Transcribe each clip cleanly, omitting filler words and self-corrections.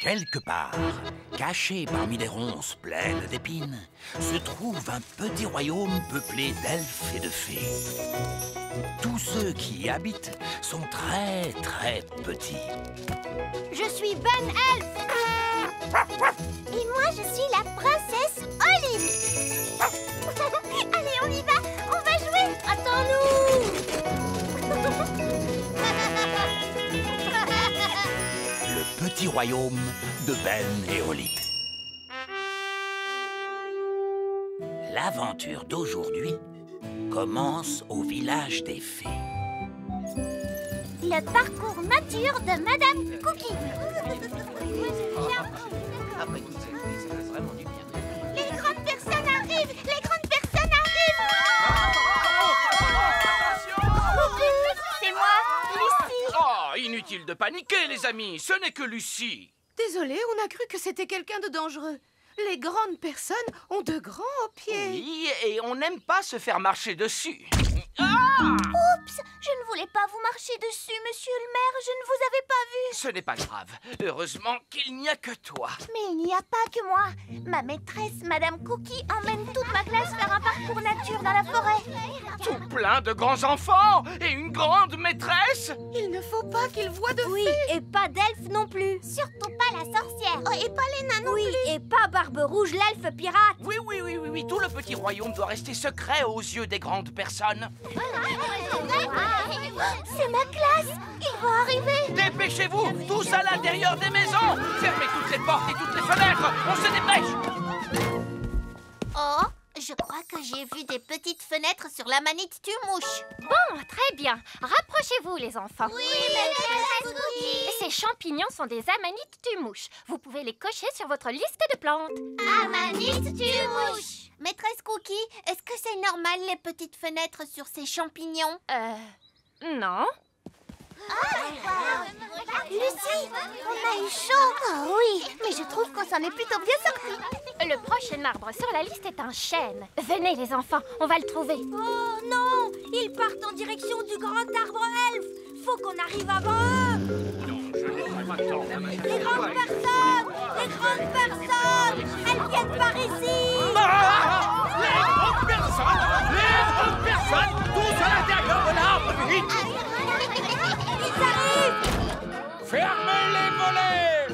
Quelque part, caché parmi des ronces pleines d'épines, se trouve un petit royaume peuplé d'elfes et de fées. Tous ceux qui y habitent sont très très petits. Je suis Ben Elf. Et moi, je suis la princesse Olive. Allez, on y va. On va jouer. Attends-nous. Le petit royaume de Ben et Olive. L'aventure d'aujourd'hui commence au village des fées. Le parcours nature de Madame Cookie. Les grandes personnes arrivent. Les grandes personnes arrivent. C'est moi, Lucie. Oh, inutile de paniquer, les amis. Ce n'est que Lucie. Désolé, on a cru que c'était quelqu'un de dangereux. Les grandes personnes ont de grands pieds. Oui, et on n'aime pas se faire marcher dessus. Oups, je ne voulais pas vous marcher dessus, monsieur le maire. Je ne vous avais pas vu. Ce n'est pas grave. Heureusement qu'il n'y a que toi. Mais il n'y a pas que moi. Ma maîtresse, Madame Cookie, emmène toute ma classe faire un parcours nature dans la forêt. Tout plein de grands enfants et une grande maîtresse. Il ne faut pas qu'ils voient de Oui, fées. et pas d'elfe non plus. Surtout pas la sorcière. Oh, et pas les nains non plus. Oui, et pas Barbe Rouge, l'elfe pirate. Oui. Tout le petit royaume doit rester secret aux yeux des grandes personnes. C'est ma classe. Ils vont arriver. Dépêchez-vous, tous à l'intérieur des maisons. Fermez toutes les portes et toutes les fenêtres. On se dépêche. Oh, je crois que j'ai vu des petites fenêtres sur la manite tue-mouche. Bon, très bien. Rapprochez-vous, les enfants. Oui, maîtresse Cookie. Ces champignons sont des amanites tue-mouches. Vous pouvez les cocher sur votre liste de plantes. Amanite tue-mouche. Maîtresse Cookie, est-ce que c'est normal les petites fenêtres sur ces champignons? Non. Lucie, on a eu chaud. Oh oui, mais je trouve qu'on s'en est plutôt bien sorti. Le prochain arbre sur la liste est un chêne. Venez, les enfants, on va le trouver. Oh non, ils partent en direction du grand arbre elfe. Faut qu'on arrive avant eux. Les grandes personnes, elles viennent par ici. Les grandes personnes, tous à l'intérieur de l'arbre, vite. Ils arrivent. Fermez les volets!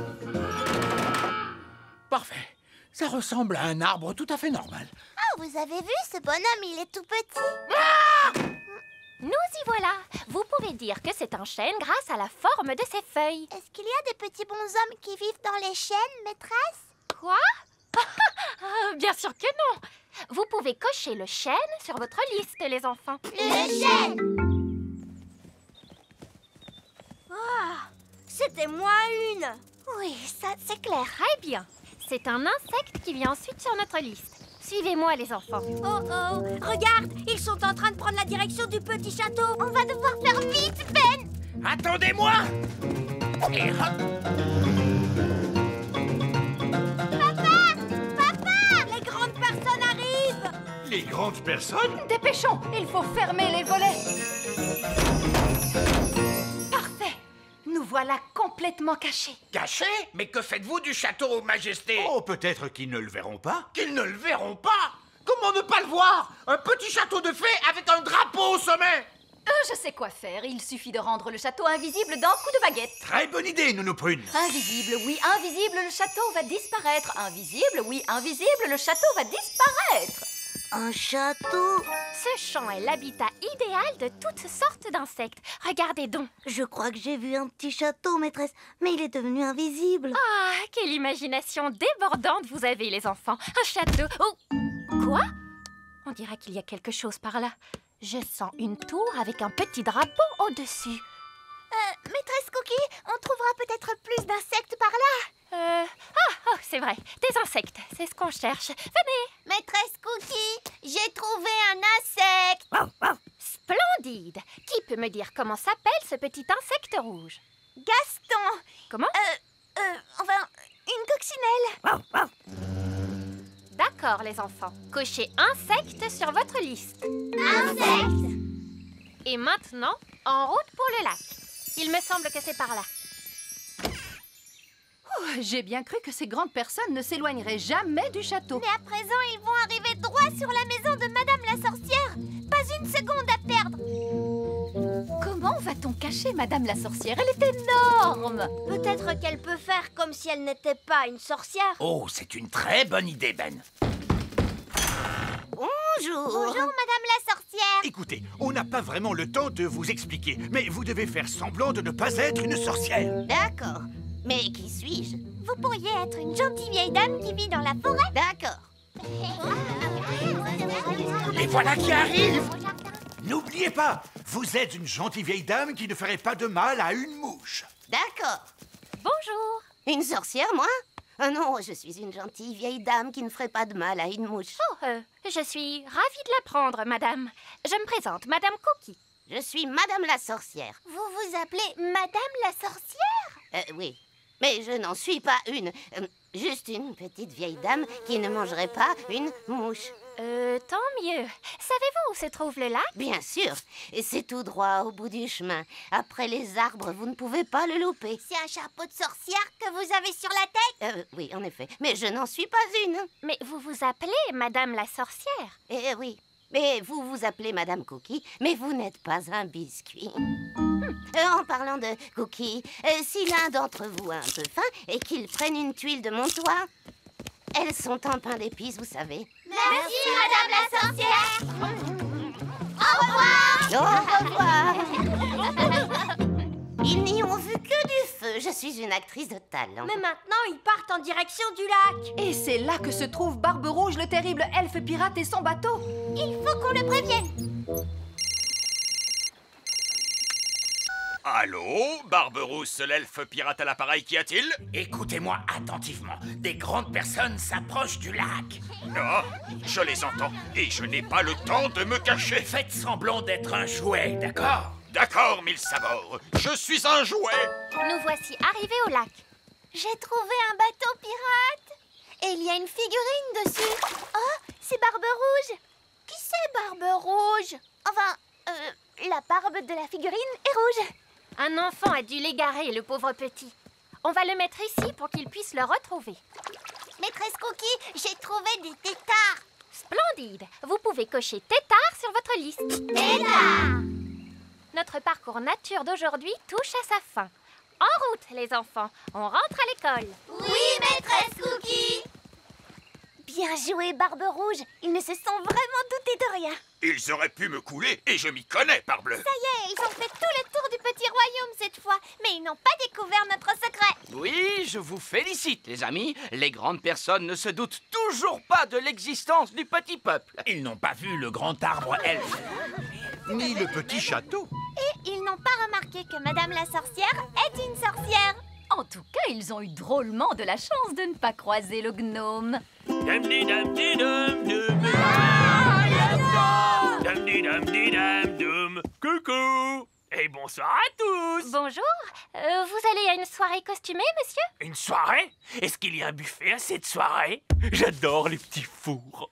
Parfait. Ça ressemble à un arbre tout à fait normal. Ah, vous avez vu, ce bonhomme, il est tout petit. Nous y voilà. Vous pouvez dire que c'est un chêne grâce à la forme de ses feuilles. Est-ce qu'il y a des petits bonshommes qui vivent dans les chênes, maîtresse? Quoi? Bien sûr que non. Vous pouvez cocher le chêne sur votre liste, les enfants. Le chêne. Ah, c'était moi une. Oui, ça, c'est clair. Très bien. C'est un insecte qui vient ensuite sur notre liste. Suivez-moi, les enfants. Oh oh, regarde, ils sont en train de prendre la direction du petit château. On va devoir faire vite, Ben. Attendez-moi! Et hop! Papa, les grandes personnes arrivent. Les grandes personnes? Dépêchons, il faut fermer les volets. Parfait. Nous voilà complètement cachés. Caché? Mais que faites-vous du château, Majesté? Oh, peut-être qu'ils ne le verront pas. Qu'ils ne le verront pas? Comment ne pas le voir? Un petit château de fées avec un drapeau au sommet. Je sais quoi faire. Il suffit de rendre le château invisible d'un coup de baguette. Très bonne idée, Nounou Prune. Invisible, oui, invisible, le château va disparaître. Invisible, oui, invisible, le château va disparaître. Un château? Ce champ est l'habitat idéal de toutes sortes d'insectes. Regardez donc. Je crois que j'ai vu un petit château, maîtresse, mais il est devenu invisible. Ah, quelle imagination débordante vous avez, les enfants. Un château. Oh, quoi? On dirait qu'il y a quelque chose par là. Je sens une tour avec un petit drapeau au-dessus. Maîtresse Cookie, on trouvera peut-être plus d'insectes par là. Oh, c'est vrai. Des insectes, c'est ce qu'on cherche. Venez. Maîtresse Cookie, j'ai trouvé un insecte. Splendide. Qui peut me dire comment s'appelle ce petit insecte rouge? Gaston. Comment? Enfin, une coccinelle. D'accord, les enfants. Cochez insectes sur votre liste. Insecte. Et maintenant, en route pour le lac. Il me semble que c'est par là. J'ai bien cru que ces grandes personnes ne s'éloigneraient jamais du château. Mais à présent, ils vont arriver droit sur la maison de Madame la sorcière. Pas une seconde à perdre. Comment va-t-on cacher Madame la sorcière? Elle est énorme! Peut-être qu'elle peut faire comme si elle n'était pas une sorcière. Oh, c'est une très bonne idée, Ben. Bonjour. Bonjour, Madame la sorcière. Écoutez, on n'a pas vraiment le temps de vous expliquer, mais vous devez faire semblant de ne pas être une sorcière. D'accord. Mais qui suis-je? Vous pourriez être une gentille vieille dame qui vit dans la forêt. D'accord. Les voilà qui arrivent! N'oubliez pas, vous êtes une gentille vieille dame qui ne ferait pas de mal à une mouche. D'accord. Bonjour. Une sorcière, moi? Oh non, je suis une gentille vieille dame qui ne ferait pas de mal à une mouche. Oh, je suis ravie de l'apprendre, madame. Je me présente, Madame Cookie. Je suis Madame la sorcière. Vous vous appelez Madame la sorcière? Oui, mais je n'en suis pas une. Juste une petite vieille dame qui ne mangerait pas une mouche. Tant mieux. Savez-vous où se trouve le lac? Bien sûr, et c'est tout droit au bout du chemin. Après les arbres, vous ne pouvez pas le louper. C'est un chapeau de sorcière que vous avez sur la tête? Oui, en effet, mais je n'en suis pas une. Mais vous vous appelez Madame la sorcière. Oui, mais vous vous appelez Madame Cookie, mais vous n'êtes pas un biscuit. En parlant de Cookie, si l'un d'entre vous a un peu faim et qu'il prenne une tuile de mon toit, elles sont en pain d'épices, vous savez. Merci, Madame la sorcière. Au revoir. Ils n'y ont vu que du feu. Je suis une actrice de talent. Mais maintenant, ils partent en direction du lac. Et c'est là que se trouve Barbe-Rouge, le terrible elfe pirate et son bateau. Il faut qu'on le prévienne. Allô, Barbe-Rousse, l'elfe pirate à l'appareil, qu'y a-t-il? Écoutez-moi attentivement. Des grandes personnes s'approchent du lac. Ah, je les entends, et je n'ai pas le temps de me cacher. Faites semblant d'être un jouet, d'accord? D'accord, mille sabords, je suis un jouet. Nous voici arrivés au lac. J'ai trouvé un bateau pirate. Et il y a une figurine dessus. Oh, c'est Barbe-Rouge. Qui c'est Barbe-Rouge? Enfin, la barbe de la figurine est rouge. Un enfant a dû l'égarer, le pauvre petit. On va le mettre ici pour qu'il puisse le retrouver. Maîtresse Cookie, j'ai trouvé des têtards. Splendide. Vous pouvez cocher tétard sur votre liste. Tétard. Notre parcours nature d'aujourd'hui touche à sa fin. En route, les enfants. On rentre à l'école. Oui, maîtresse Cookie. Bien joué, Barbe-Rouge. Ils ne se sont vraiment doutés de rien. Ils auraient pu me couler, et je m'y connais, parbleu. Ça y est, ils ont fait tout le tour du petit royaume cette fois. Mais ils n'ont pas découvert notre secret. Oui, je vous félicite, les amis. Les grandes personnes ne se doutent toujours pas de l'existence du petit peuple. Ils n'ont pas vu le grand arbre elfe. Ni le petit château. Et ils n'ont pas remarqué que Madame la sorcière est une sorcière. En tout cas, ils ont eu drôlement de la chance de ne pas croiser le gnome. Coucou. Et bonsoir à tous. Bonjour. Vous allez à une soirée costumée, monsieur? Une soirée? Est-ce qu'il y a un buffet à cette soirée? J'adore les petits fours.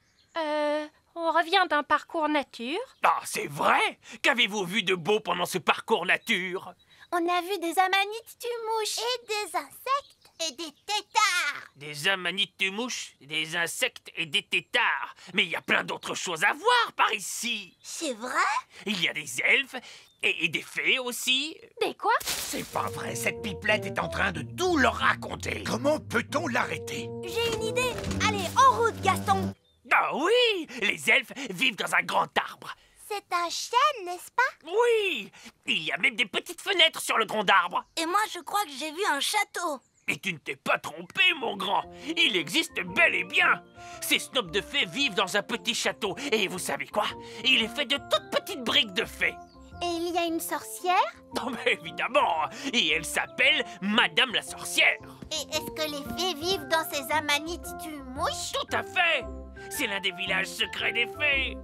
On revient d'un parcours nature. Ah, c'est vrai? Qu'avez-vous vu de beau pendant ce parcours nature? On a vu des amanites mouches et des insectes et des têtards. Des amanites de mouches, des insectes et des têtards. Mais il y a plein d'autres choses à voir par ici. C'est vrai? Il y a des elfes et des fées aussi. Des quoi? C'est pas vrai, cette pipelette est en train de tout leur raconter. Comment peut-on l'arrêter? J'ai une idée. Allez, en route, Gaston. Ah oui, les elfes vivent dans un grand arbre. C'est un chêne, n'est-ce pas? Oui, il y a même des petites fenêtres sur le tronc d'arbre. Et moi, je crois que j'ai vu un château. Et tu ne t'es pas trompé, mon grand. Il existe bel et bien. Ces snobs de fées vivent dans un petit château. Et vous savez quoi? Il est fait de toutes petites briques de fées. Et il y a une sorcière? Non, mais évidemment. Et elle s'appelle Madame la sorcière. Et est-ce que les fées vivent dans ces amanites mouches? Tout à fait. C'est l'un des villages secrets des fées.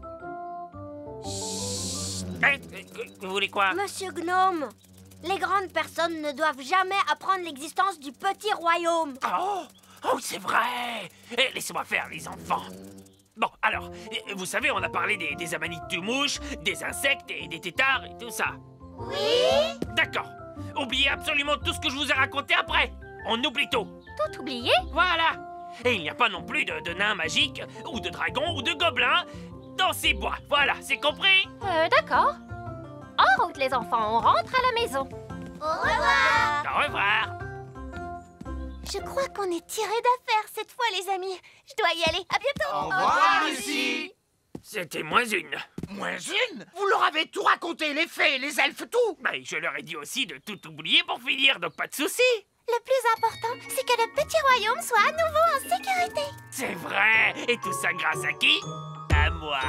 Vous voulez quoi? Monsieur Gnome, les grandes personnes ne doivent jamais apprendre l'existence du petit royaume. Oh, c'est vrai. Laissez-moi faire, les enfants. Bon, alors, vous savez, on a parlé des amanites de mouches, des insectes et des têtards et tout ça. Oui? D'accord. Oubliez absolument tout ce que je vous ai raconté après. On oublie tout. Tout oublié? Voilà. Et il n'y a pas non plus de nains magiques, ou de dragons, ou de gobelins dans ces bois. Voilà, c'est compris? D'accord. En route, les enfants, on rentre à la maison. Au revoir. Au revoir. Je crois qu'on est tiré d'affaire cette fois, les amis. Je dois y aller. À bientôt. Au revoir, Lucie. C'était moins une. Moins une? Vous leur avez tout raconté, les fées, les elfes, tout. Mais je leur ai dit aussi de tout oublier pour finir, donc pas de soucis. Le plus important, c'est que le petit royaume soit à nouveau en sécurité. C'est vrai. Et tout ça grâce à qui? À moi.